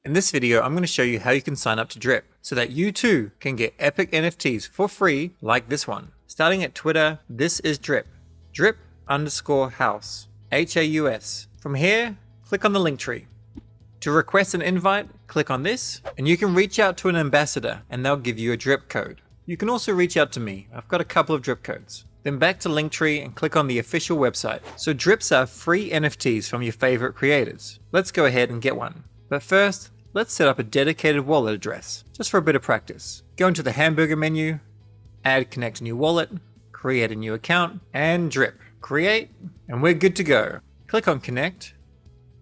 In this video, I'm going to show you how you can sign up to Drip so that you too can get epic NFTs for free like this one. Starting at Twitter, this is Drip. Drip_house. H-A-U-S. From here, click on the link tree. To request an invite, click on this, and you can reach out to an ambassador and they'll give you a Drip code. You can also reach out to me. I've got a couple of Drip codes. Then back to Linktree and click on the official website. So Drips are free NFTs from your favorite creators. Let's go ahead and get one. But first, let's set up a dedicated wallet address, just for a bit of practice. Go into the hamburger menu, add connect new wallet, create a new account, and Drip. Create, and we're good to go. Click on connect,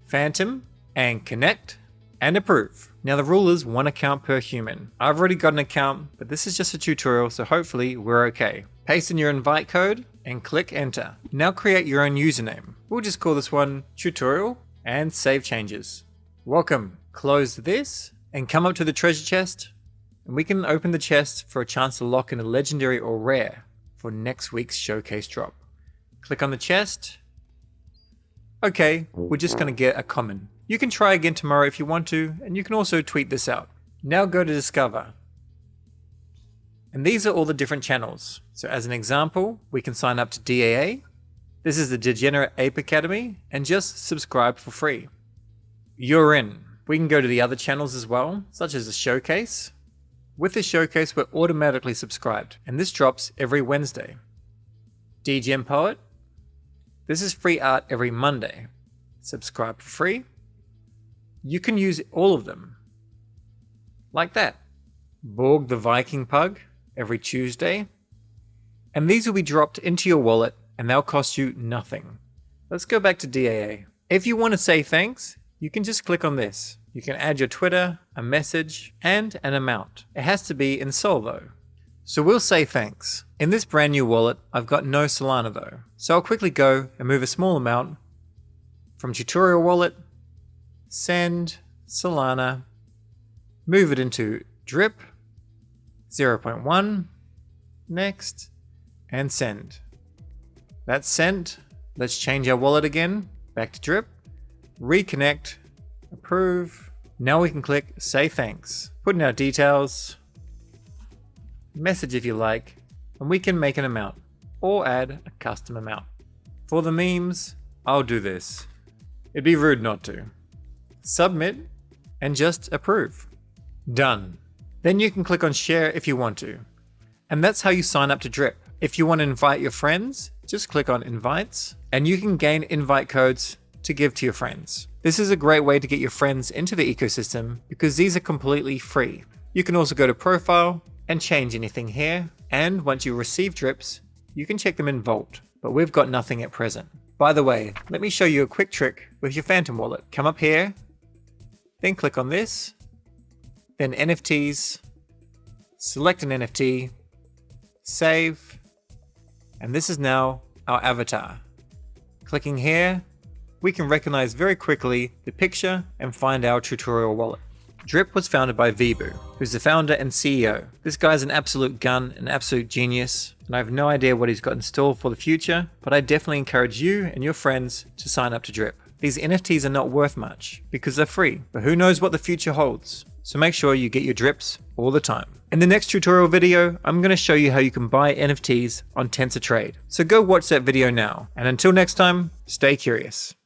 phantom, and connect, and approve. Now the rule is 1 account per human. I've already got an account, but this is just a tutorial, so hopefully we're okay. Paste in your invite code and click enter. Now create your own username. We'll just call this one tutorial and save changes. Welcome. Close this and come up to the treasure chest, and we can open the chest for a chance to lock in a legendary or rare for next week's showcase drop. Click on the chest. Okay, we're just going to get a common. You can try again tomorrow if you want to, and you can also tweet this out. Now go to discover. And these are all the different channels. So as an example, we can sign up to DAA. This is the Degenerate Ape Academy, and just subscribe for free. You're in. We can go to the other channels as well, such as the showcase. With the showcase, we're automatically subscribed, and this drops every Wednesday. DGen Poet. This is free art every Monday. Subscribe for free. You can use all of them. Like that. Borg the Viking Pug every Tuesday. And these will be dropped into your wallet and they'll cost you nothing. Let's go back to DAA. If you want to say thanks, you can just click on this. You can add your Twitter, a message, and an amount. It has to be in Sol though. So we'll say thanks. In this brand new wallet, I've got no Solana though. So I'll quickly go and move a small amount from tutorial wallet, send Solana, move it into Drip, 0.1, next, and send. That's sent. Let's change our wallet again, back to Drip, reconnect, approve. Now we can click say thanks, put in our details, message if you like, and we can make an amount or add a custom amount. For the memes, I'll do this. It'd be rude not to. Submit and just approve. Done. Then you can click on share if you want to. And that's how you sign up to Drip. If you want to invite your friends, just click on invites and you can gain invite codes to give to your friends. This is a great way to get your friends into the ecosystem because these are completely free. You can also go to profile and change anything here. And once you receive drips, you can check them in Vault, but we've got nothing at present. By the way, let me show you a quick trick with your Phantom wallet. Come up here, then click on this, then NFTs, select an NFT, save, and this is now our avatar. Clicking here, we can recognize very quickly the picture and find our tutorial wallet. Drip was founded by Vibhu, who's the founder and CEO. This guy's an absolute gun, an absolute genius, and I have no idea what he's got in store for the future, but I definitely encourage you and your friends to sign up to Drip. These NFTs are not worth much because they're free, but who knows what the future holds. So make sure you get your drips all the time. In the next tutorial video, I'm going to show you how you can buy NFTs on TensorTrade. So go watch that video now. And until next time, stay curious.